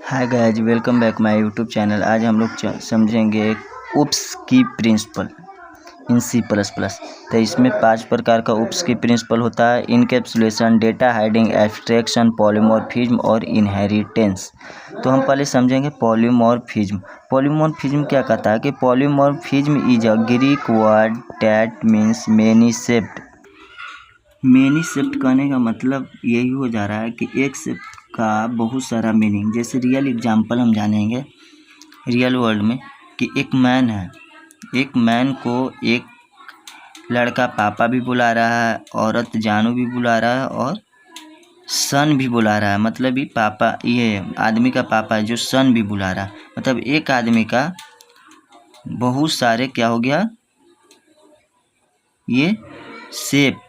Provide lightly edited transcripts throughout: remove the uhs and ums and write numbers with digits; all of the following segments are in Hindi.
Hi guys, welcome back my YouTube channel. आज हम लोग समझेंगे उप्स की प्रिंसिपल इन C++। तो इसमें 5 प्रकार का उप्स की प्रिंसिपल होता है: encapsulation, data hiding, abstraction, polymorphism और इनहेरिटेंस। तो हम पहले समझेंगे पॉलीमॉर्फिज्म। पॉलीमॉर्फिज्म क्या कहता है कि polymorphism is a Greek word that means many shaped. Many shaped कहने का मतलब यही हो जा रहा है कि एक शेप्ड का बहुत सारा मीनिंग। जैसे रियल एग्जांपल हम जानेंगे रियल वर्ल्ड में कि एक मैन है, एक मैन को एक लड़का पापा भी बुला रहा है, औरत जानू भी बुला रहा है और सन भी बुला रहा है। मतलब ये पापा, ये आदमी का पापा है जो सन भी बुला रहा है। मतलब एक आदमी का बहुत सारे क्या हो गया, ये शेप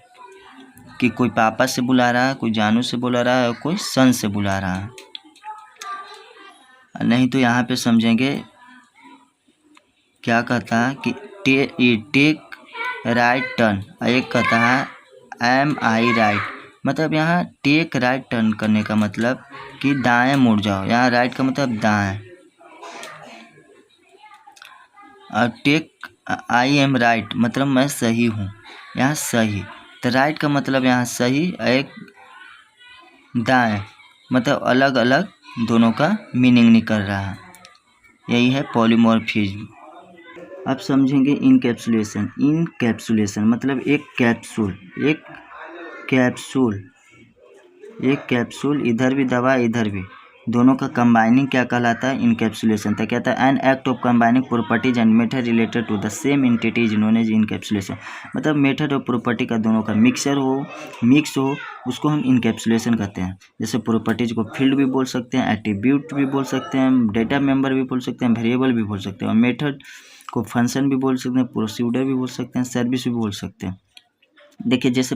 कि कोई पापा से बुला रहा है, कोई जानू से बुला रहा है और कोई सन से बुला रहा है। नहीं तो यहाँ पे समझेंगे क्या कहता है कि टेक राइट टर्न, एक कहता है एम आई राइट। मतलब यहाँ टेक राइट टर्न करने का मतलब कि दाएं मुड़ जाओ। यहाँ राइट का मतलब दाएं, और टेक आई एम राइट मतलब मैं सही हूँ, यहाँ सही। तो राइट का मतलब यहाँ सही, एक दाएं, मतलब अलग अलग दोनों का मीनिंग निकल रहा है। यही है पॉलीमॉर्फिज्म। अब समझेंगे इनकैप्सुलेशन। इनकैप्सुलेशन मतलब एक कैप्सूल इधर भी दवा इधर भी, दोनों का कंबाइनिंग क्या कहलाता है? इनकैप्सुलेशन। तो कहता है an act of combining properties and method related to the same entity is known as encapsulation. मतलब मेथड और प्रॉपर्टी का दोनों का मिक्स हो, उसको हम इनकैप्सुलेशन कहते हैं। जैसे प्रॉपर्टीज को फील्ड भी बोल सकते हैं, एट्रीब्यूट भी बोल सकते हैं, डेटा मेंबर भी बोल सकते हैं, वेरिएबल भी बोल सकते हैं, और मेथड को फंक्शन भी बोल सकते हैं, प्रोसीजर भी बोल सकते हैं, सर्विस भी बोल सकते हैं। देखिए, जैसे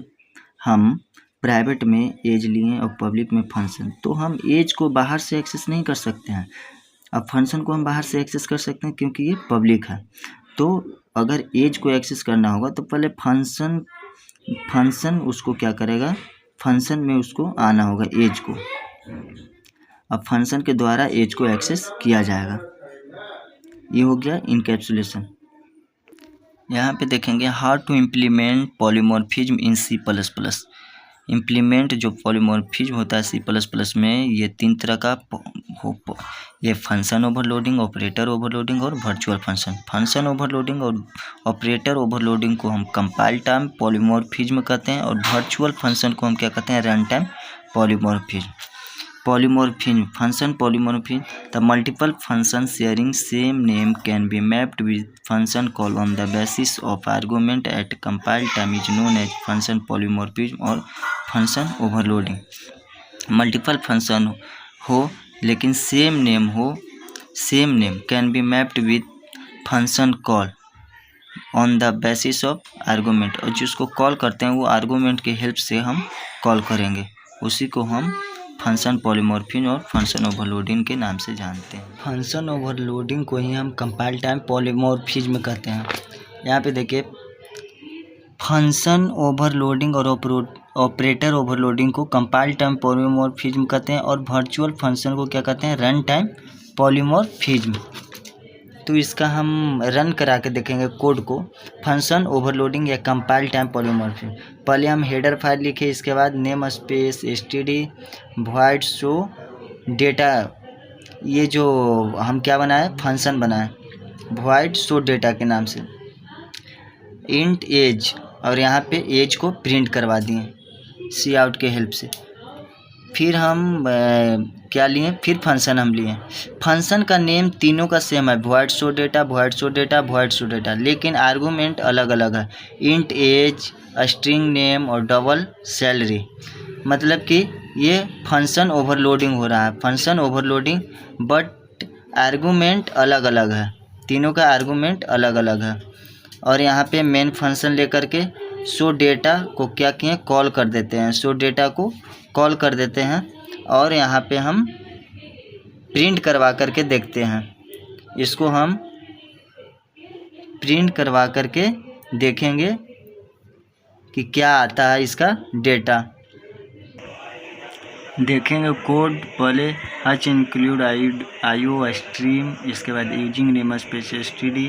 हम प्राइवेट में एज लिए और पब्लिक में फंक्शन, तो हम एज को बाहर से एक्सेस नहीं कर सकते हैं। अब फंक्शन को हम बाहर से एक्सेस कर सकते हैं क्योंकि ये पब्लिक है। तो अगर एज को एक्सेस करना होगा तो पहले फंक्शन उसको क्या करेगा, फंक्शन में उसको आना होगा एज को। अब फंक्शन के द्वारा एज को एक्सेस किया जाएगा। ये हो गया इनकैप्सुलेशन। यहाँ पे देखेंगे how to implement polymorphism in C++। Implement जो पॉलीमॉर्फिज्म होता है C++ में, ये 3 तरह का ये फंक्शन ओवरलोडिंग, ऑपरेटर ओवरलोडिंग और वर्चुअल फंक्शन। फंक्शन ओवरलोडिंग और ऑपरेटर ओवरलोडिंग को हम कंपाइल टाइम पॉलीमॉर्फिज्म कहते हैं, और वर्चुअल फंक्शन को हम क्या कहते हैं? Run time polymorphism. Polymorphism, function polymorphism. The multiple functions sharing same name can be mapped with function call on the basis of argument at compile time is known as function polymorphism और function overloading. Multiple function हो लेकिन same name can be mapped with function call on the basis of argument, और जिसको कॉल करते हैं वो आर्गूमेंट के हेल्प से हम कॉल करेंगे, उसी को हम फंक्शन पॉलीमॉर्फिज्म और फंक्शन ओवरलोडिंग के नाम से जानते हैं। फंक्शन ओवरलोडिंग को ही हम कंपाइल टाइम पॉलीमॉर्फिज्म कहते हैं। यहाँ पे देखिए, फंक्शन ओवरलोडिंग और ऑपरेटर ओवरलोडिंग को कंपाइल टाइम पॉलीमॉर्फिज्म कहते हैं, और वर्चुअल फंक्शन को क्या कहते हैं? Run time polymorphism. तो इसका हम रन करा के देखेंगे कोड को, फंक्शन ओवरलोडिंग या कंपाइल टाइम पॉलीमॉर्फिज्म। पहले हम हेडर फाइल लिखे, इसके बाद name space std void show data, ये जो हम क्या बनाए, फंक्शन बनाए void शो डेटा के नाम से, इंट एज, और यहाँ पे एज को प्रिंट करवा दिए सी आउट के हेल्प से। फिर हम क्या लिए, फिर फंक्शन हम लिए। फंक्शन का नेम तीनों का सेम है, void show data, void show data, void show data, लेकिन आर्गूमेंट अलग अलग है, इंट एज, स्ट्रिंग नेम और डबल सैलरी। मतलब कि ये फंक्शन ओवरलोडिंग हो रहा है, फंक्शन ओवरलोडिंग, बट आर्गूमेंट अलग अलग है, तीनों का आर्गूमेंट अलग अलग है। और यहाँ पे मेन फंक्शन लेकर के शो डेटा को क्या किए, कॉल कर देते हैं, शो डेटा को कॉल कर देते हैं, और यहाँ पे हम प्रिंट करवा करके देखते हैं। इसको हम प्रिंट करवा करके देखेंगे कि क्या आता है इसका डेटा। देखेंगे कोड पहले हच इंक्लूड आईओ स्ट्रीम, इसके बाद यूजिंग नेम स्पेस std,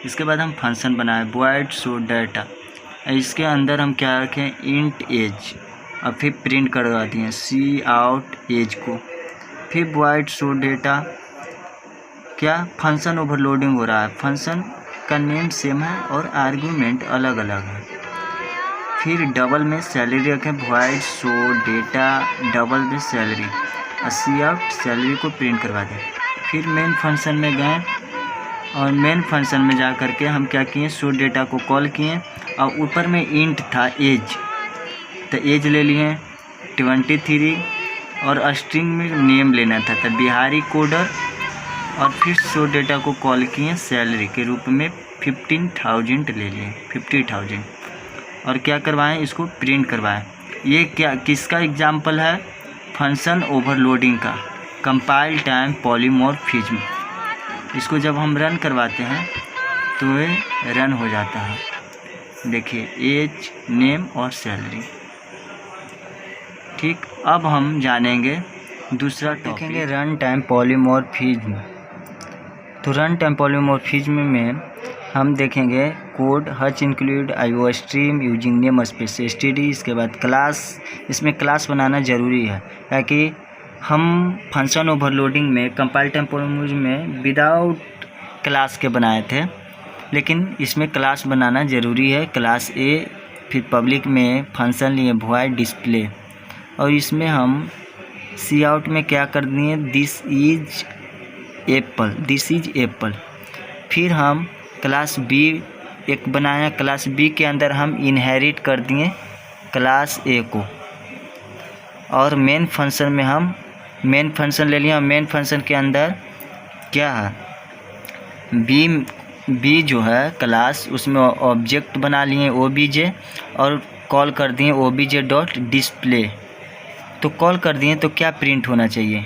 इसके बाद हम फंक्शन बनाए void शो डाटा, इसके अंदर हम क्या रखें इंट एज, और फिर प्रिंट करवा दिए सी आउट एज को, फिर void शो डाटा, क्या फंक्शन ओवरलोडिंग हो रहा है, फंक्शन का नेम सेम है और आर्गूमेंट अलग अलग है। फिर डबल में सैलरी रखें void शो डेटा डबल में सैलरी, सी आउट सैलरी को प्रिंट करवा दें। फिर मेन फंक्शन में गए और मेन फंक्शन में जा कर के हम क्या किए शो डेटा को कॉल किए, और ऊपर में इंट था एज, तो एज ले लिए 23, और स्ट्रिंग में नेम लेना था तो बिहारी कोडर, और फिर शो डेटा को कॉल किए सैलरी के रूप में 15,000 ले लिए 50,000, और क्या करवाएं इसको प्रिंट करवाएं। ये क्या किसका एग्जाम्पल है, फंक्शन ओवरलोडिंग का, कंपाइल टाइम पॉलीमॉर्फिज्म। इसको जब हम रन करवाते हैं तो ये रन हो जाता है, देखिए एज नेम और सैलरी। ठीक, अब हम जानेंगे दूसरा देखेंगे रन टाइम पॉलीमॉर्फिज्म। तो रन टाइम पॉलीमॉर्फिज्म में हम देखेंगे code Hutch include IO stream using name space std, इसके बाद क्लास, इसमें क्लास बनाना ज़रूरी है ताकि हम फंक्शन ओवरलोडिंग में कंपाइल टाइम पॉलीमॉर्फिज्म में विदाउट क्लास के बनाए थे, लेकिन इसमें क्लास बनाना ज़रूरी है। क्लास ए, फिर पब्लिक में फंक्शन लिए void डिस्प्ले, और इसमें हम सी आउट में क्या कर दिए दिस इज एप्पल। फिर हम क्लास बी एक बनाया, क्लास बी के अंदर हम इनहेरिट कर दिए क्लास ए को, और मेन फंक्शन में हम मेन फंक्शन ले लिया। मेन फंक्शन के अंदर क्या है बी जो है क्लास, उसमें ऑब्जेक्ट बना लिए obj, और कॉल कर दिए obj डॉट डिस्प्ले। तो कॉल कर दिए तो क्या प्रिंट होना चाहिए,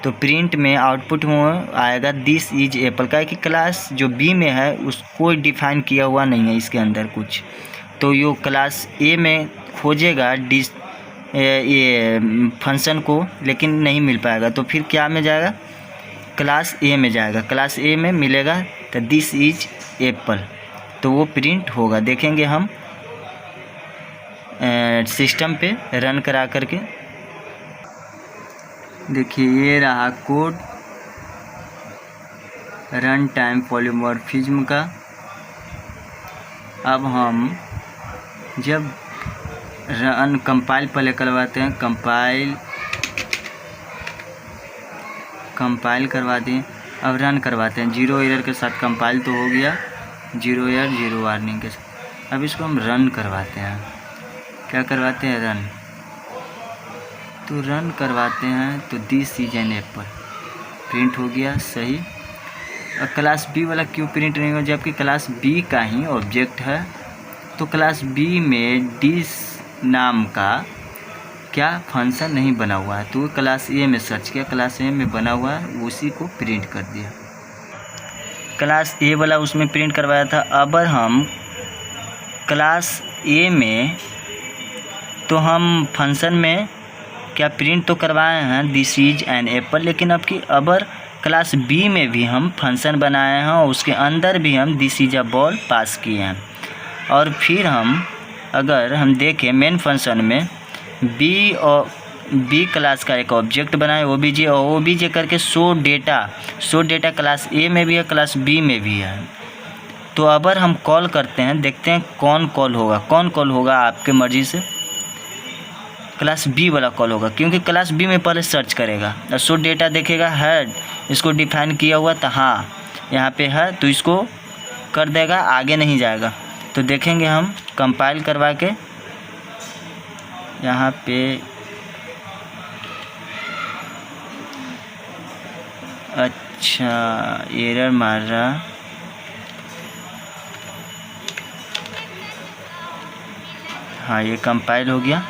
तो प्रिंट में आउटपुट में आएगा दिस इज एप्पल का, कि क्लास जो बी में है उसको डिफाइन किया हुआ नहीं है इसके अंदर कुछ, तो यो क्लास ए में खोजेगा ये फंक्शन को, लेकिन नहीं मिल पाएगा, तो फिर क्या में जाएगा क्लास ए में जाएगा, क्लास ए में मिलेगा तो दिस इज एप्पल, तो वो प्रिंट होगा। देखेंगे हम सिस्टम पे रन करा करके, देखिए ये रहा कोड रन टाइम पॉलीमॉर्फिज्म का। अब हम जब रन कंपाइल पहले करवाते हैं, कंपाइल करवा दें, अब रन करवाते हैं 0 एरर के साथ। कंपाइल तो हो गया 0 एरर 0 वार्निंग के साथ। अब इसको हम रन करवाते हैं, क्या करवाते हैं रन, तो रन करवाते हैं तो this is an apple print हो गया सही। और क्लास बी वाला क्यों प्रिंट नहीं हुआ, जबकि क्लास बी का ही ऑब्जेक्ट है, तो क्लास बी में डिस नाम का क्या फंक्शन नहीं बना हुआ है, तो क्लास ए में सर्च किया, क्लास ए में बना हुआ है, उसी को प्रिंट कर दिया। क्लास ए वाला उसमें प्रिंट करवाया था। अब हम क्लास ए में तो हम फंक्शन में क्या प्रिंट तो करवाए हैं दिस इज एन एप्पल, लेकिन अब की अबर क्लास बी में भी हम फंक्शन बनाए हैं और उसके अंदर भी हम this is a ball pass किए हैं। और फिर हम अगर हम देखें मेन फंक्शन में बी क्लास का एक ऑब्जेक्ट बनाए obj, और obj करके शो डेटा क्लास ए में भी है क्लास बी में भी है। तो अगर हम कॉल करते हैं, देखते हैं कौन कॉल होगा आपके मर्ज़ी से। क्लास बी वाला कॉल होगा, क्योंकि क्लास बी में पहले सर्च करेगा और शो डेटा देखेगा हेड, इसको डिफाइन किया हुआ था, हाँ यहाँ पे है, तो इसको कर देगा, आगे नहीं जाएगा। तो देखेंगे हम कंपाइल करवा के, यहाँ पे अच्छा एरर मार रहा, हाँ ये कंपाइल हो गया।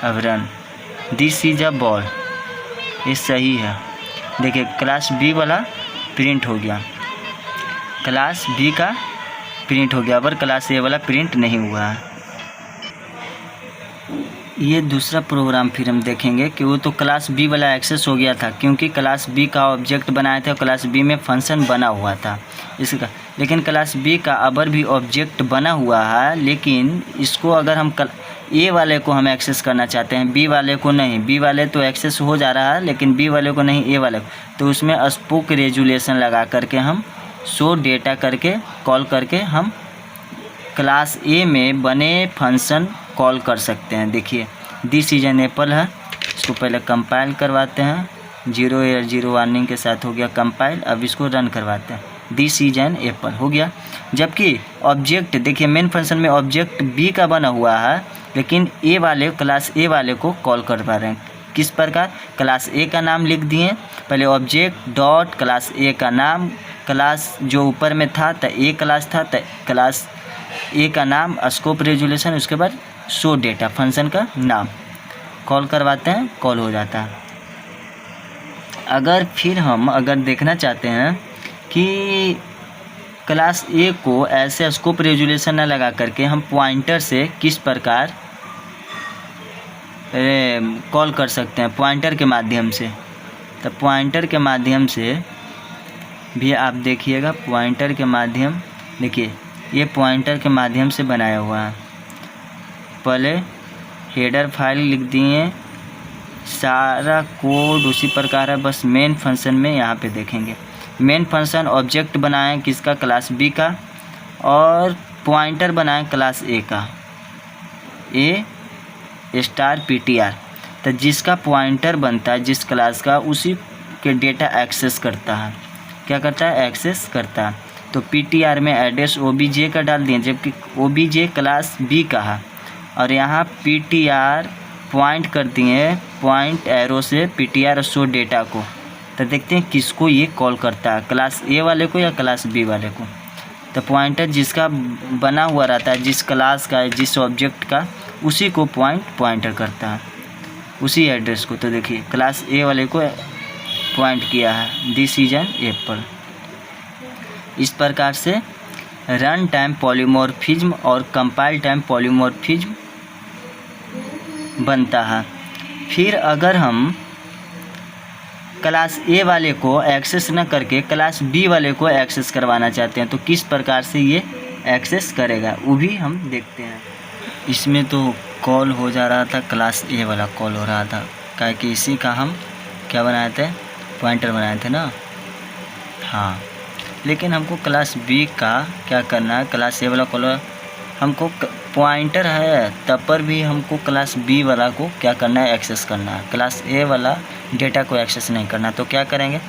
अब run this is a ball, ये सही है। देखिए क्लास बी वाला प्रिंट हो गया, क्लास बी का प्रिंट हो गया, पर क्लास ए वाला प्रिंट नहीं हुआ है। ये दूसरा प्रोग्राम फिर हम देखेंगे कि वो तो क्लास बी वाला एक्सेस हो गया था, क्योंकि क्लास बी का ऑब्जेक्ट बनाया था, क्लास बी में फंक्शन बना हुआ था इसका। लेकिन क्लास बी का अबर भी ऑब्जेक्ट बना हुआ है, लेकिन इसको अगर हम ए वाले को हम एक्सेस करना चाहते हैं, बी वाले को नहीं। बी वाले तो एक्सेस हो जा रहा है, लेकिन बी वाले को नहीं, ए वाले को। तो उसमें स्पूक रेजुलेशन लगा करके हम शो डेटा करके कॉल करके हम क्लास ए में बने फंक्शन कॉल कर सकते हैं। देखिए दिस इज एन एप्पल है, इसको पहले कंपाइल करवाते हैं, 0 एरर 0 वार्निंग के साथ हो गया कंपाइल। अब इसको रन करवाते हैं, दिस इज एन एप्पल हो गया। जबकि ऑब्जेक्ट देखिए मेन फंक्शन में ऑब्जेक्ट बी का बना हुआ है, लेकिन ए वाले क्लास ए वाले को कॉल कर पा रहे हैं। किस प्रकार? क्लास ए का नाम लिख दिए, पहले ऑब्जेक्ट डॉट क्लास ए का नाम, क्लास जो ऊपर में था तो ए क्लास था, तो क्लास ए का नाम, स्कोप रेजुलेशन, उसके बाद शो डेटा, फंक्शन का नाम, कॉल करवाते हैं, कॉल हो जाता है। अगर फिर हम देखना चाहते हैं कि क्लास ए को ऐसे स्कोप रेजुलेशन न लगा करके हम पॉइंटर से किस प्रकार कॉल कर सकते हैं, पॉइंटर के माध्यम से। तो पॉइंटर के माध्यम से भी आप देखिएगा, पॉइंटर के माध्यम, देखिए ये पॉइंटर के माध्यम से बनाया हुआ है। पहले हेडर फाइल लिख दिए, सारा कोड उसी प्रकार है, बस मेन फंक्शन में यहाँ पे देखेंगे। मेन फंक्शन ऑब्जेक्ट बनाएं किसका? क्लास बी का, और पॉइंटर बनाएं क्लास ए का, ए स्टार PTR। तो जिसका पॉइंटर बनता है जिस क्लास का, उसी के डेटा एक्सेस करता है। क्या करता है? एक्सेस करता है। तो PTR में एड्रेस OBJ का डाल दिए, जबकि OBJ क्लास बी का है, और यहाँ PTR पॉइंट कर दिए, पॉइंट एरो से PTR शो डेटा को। तो देखते हैं किसको ये कॉल करता है, क्लास ए वाले को या क्लास बी वाले को। तो पॉइंटर जिसका बना हुआ रहता है, जिस क्लास का, जिस ऑब्जेक्ट का, उसी को पॉइंटर करता है, उसी एड्रेस को। तो देखिए क्लास ए वाले को पॉइंट किया है, दिस इज एन एप्पल। इस प्रकार से रन टाइम पॉलीमॉर्फिज्म और कंपाइल टाइम पॉलीमॉर्फिज्म बनता है। फिर अगर हम क्लास ए वाले को एक्सेस न करके क्लास बी वाले को एक्सेस करवाना चाहते हैं, तो किस प्रकार से ये एक्सेस करेगा, वो भी हम देखते हैं। इसमें तो कॉल हो जा रहा था, क्लास ए वाला कॉल हो रहा था, क्या कि इसी का हम क्या बनाए थे, पॉइंटर बनाए थे ना। हाँ, लेकिन हमको क्लास बी का क्या करना है, क्लास ए वाला कॉल हमको पॉइंटर है, तब पर भी हमको क्लास बी वाला को क्या करना है, एक्सेस करना है। क्लास ए वाला डेटा को एक्सेस नहीं करना। तो क्या करेंगे,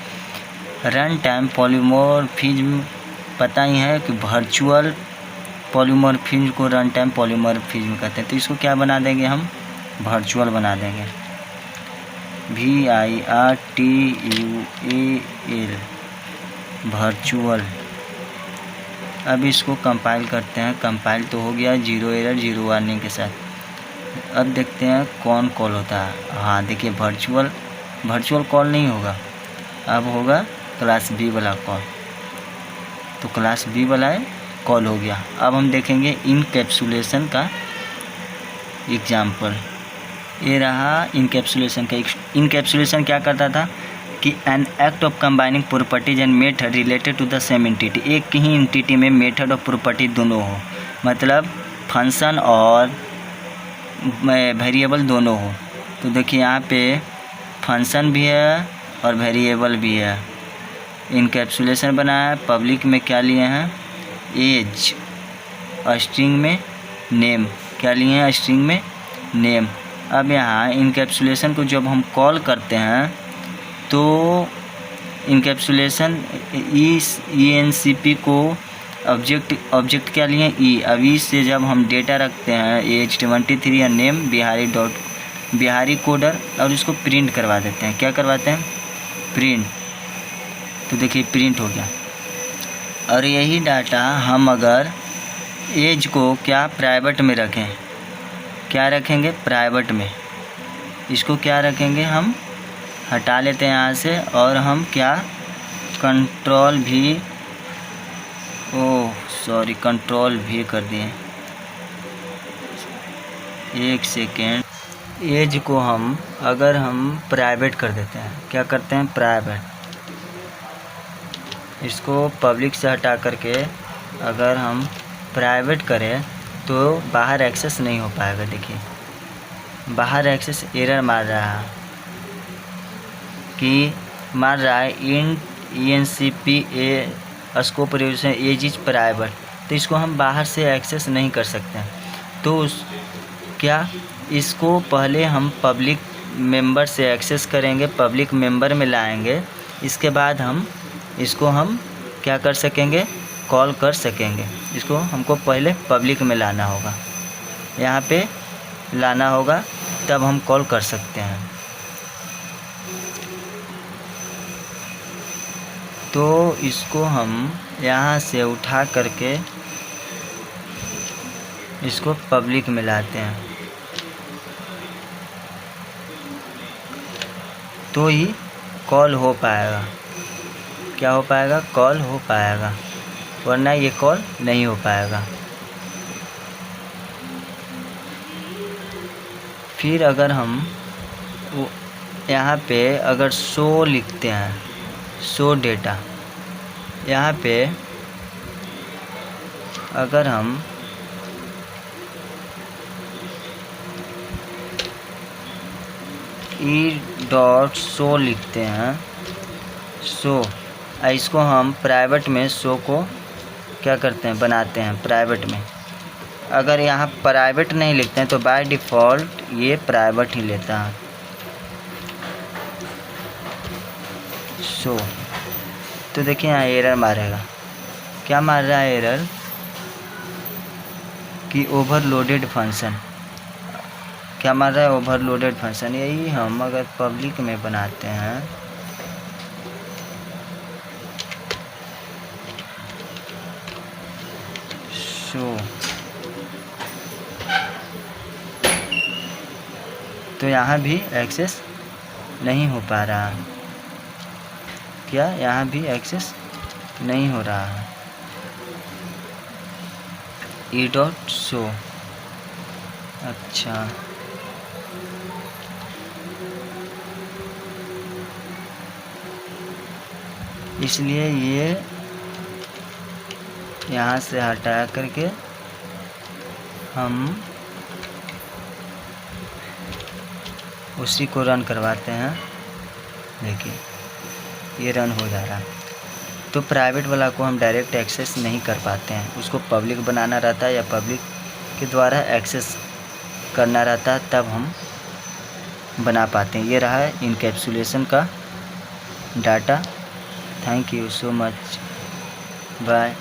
रन टाइम पॉलीमॉर्फिज्म, पता ही है कि वर्चुअल पॉलीमॉर्फिज्म को रन टाइम पॉलीमॉर्फिज्म कहते हैं। तो इसको क्या बना देंगे, हम वर्चुअल बना देंगे, VIRTUAL, वर्चुअल। अब इसको कंपाइल करते हैं, कंपाइल तो हो गया 0 एरर 0 वार्निंग के साथ। अब देखते हैं कौन कॉल होता है। हाँ देखिए वर्चुअल कॉल नहीं होगा, अब होगा क्लास बी वाला कॉल। तो क्लास बी वाला कॉल हो गया। अब हम देखेंगे इनकैप्सुलेशन का एग्जाम्पल। ये रहा इनकैप्सुलेशन का। इनकैप्सुलेशन क्या करता था कि an act of combining properties and method related to the same entity, एक ही एंटिटी में मेथड और प्रॉपर्टी दोनों हो, मतलब फंक्शन और वेरिएबल दोनों हो। तो देखिए यहाँ पे फंक्शन भी है और वेरिएबल भी है। इनकैप्सुलेशन बनाया है, पब्लिक में क्या लिए हैं, एज, स्ट्रिंग में नेम, क्या लिए हैं, स्ट्रिंग में नेम। अब यहाँ इनकैप्सुलेशन को जब हम कॉल करते हैं तो इनकैप्सुलेशन ENCP को ऑब्जेक्ट क्या लिए, ई। अब ई से जब हम डेटा रखते हैं एज 23 या नेम बिहारी कोडर, और उसको प्रिंट करवा देते हैं। क्या करवाते हैं, प्रिंट। तो देखिए प्रिंट हो गया। और यही डाटा हम अगर एज को क्या प्राइवेट में रखें, क्या रखेंगे, प्राइवेट में। इसको क्या रखेंगे, हम हटा लेते हैं यहाँ से, और हम क्या कंट्रोल भी कर दिए। एक सेकेंड, एज को हम अगर हम प्राइवेट कर देते हैं, क्या करते हैं, प्राइवेट, इसको पब्लिक से हटा करके अगर हम प्राइवेट करें तो बाहर एक्सेस नहीं हो पाएगा। देखिए बाहर एक्सेस एरर मार रहा है कि मार रहा है in ENCPA scope resolution as is private, तो इसको हम बाहर से एक्सेस नहीं कर सकते हैं। तो क्या इसको पहले हम पब्लिक मेंबर से एक्सेस करेंगे, पब्लिक मेंबर में लाएंगे, इसके बाद हम इसको हम क्या कर सकेंगे, कॉल कर सकेंगे। इसको हमको पहले पब्लिक में लाना होगा, यहाँ पे लाना होगा, तब हम कॉल कर सकते हैं। तो इसको हम यहाँ से उठा करके इसको पब्लिक में लाते हैं, तो ही कॉल हो पाएगा। क्या हो पाएगा, कॉल हो पाएगा, वरना ये कॉल नहीं हो पाएगा। फिर अगर हम यहाँ पे अगर शो लिखते हैं, शो डेटा, यहाँ पे अगर हम e.show लिखते हैं, शो, इसको हम प्राइवेट में शो को क्या करते हैं, बनाते हैं प्राइवेट में। अगर यहाँ प्राइवेट नहीं लिखते हैं तो बाय डिफ़ॉल्ट ये प्राइवेट ही लेता है, शो। तो देखिए यहाँ एरर मारेगा, क्या मार रहा है एरर, कि ओवरलोडेड फंक्शन, क्या मार रहा है, ओवरलोडेड फंक्शन। यही हम अगर पब्लिक में बनाते हैं, शो, तो यहाँ भी एक्सेस नहीं हो पा रहा है। क्या यहाँ भी एक्सेस नहीं हो रहा है, e.show। अच्छा, इसलिए ये यहाँ से हटा करके हम उसी को रन करवाते हैं। देखिए ये रन हो जा रहा है। तो प्राइवेट वाला को हम डायरेक्ट एक्सेस नहीं कर पाते हैं, उसको पब्लिक बनाना रहता है या पब्लिक के द्वारा एक्सेस करना रहता है, तब हम बना पाते हैं। ये रहा है इनकैप्सुलेशन का data. Thank you so much, bye.